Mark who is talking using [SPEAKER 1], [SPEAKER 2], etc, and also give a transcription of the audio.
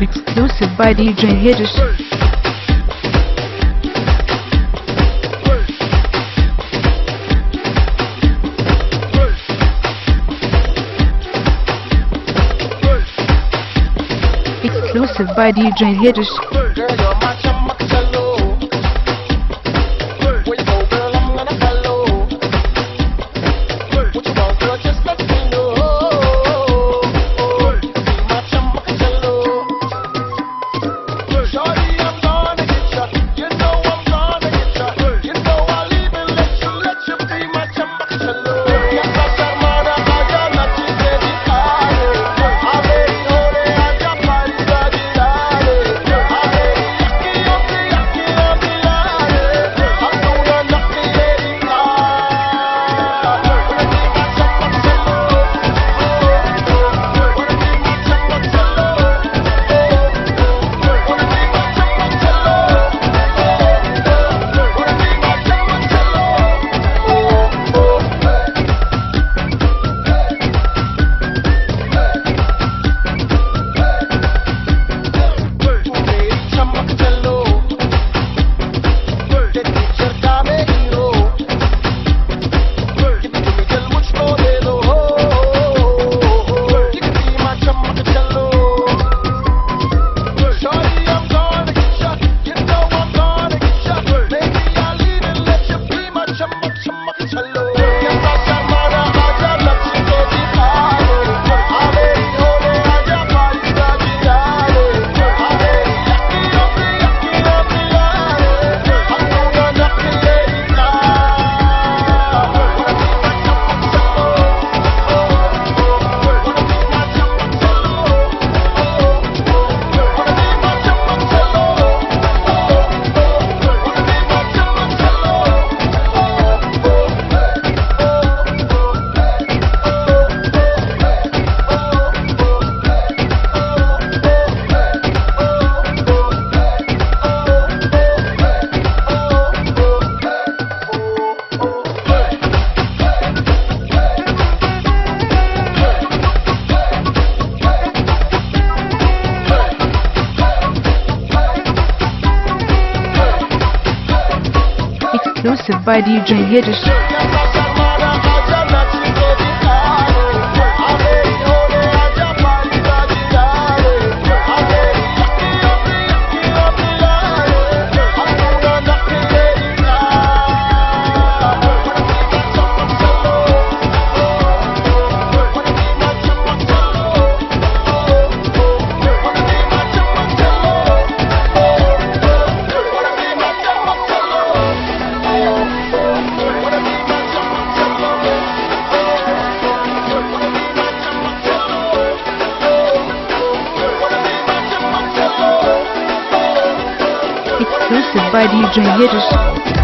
[SPEAKER 1] Exclusive by DJ Hiddish. Exclusive by DJ Hiddish.
[SPEAKER 2] Girl, you're my chumma cello. Where you go, girl? I'm gonna follow. What you want, girl? Just let me know. Be my chumma cello. Shorty, I'm gonna get ya. You know I'm gonna get ya. You know I'll even let you be my chumma cello. Ya sta armada, aja nachi ke dikhare. Aaperi hore, aja pari da dilare.
[SPEAKER 1] Exclusive by DJ Hiddish. Exclusive by DJ Hiddish.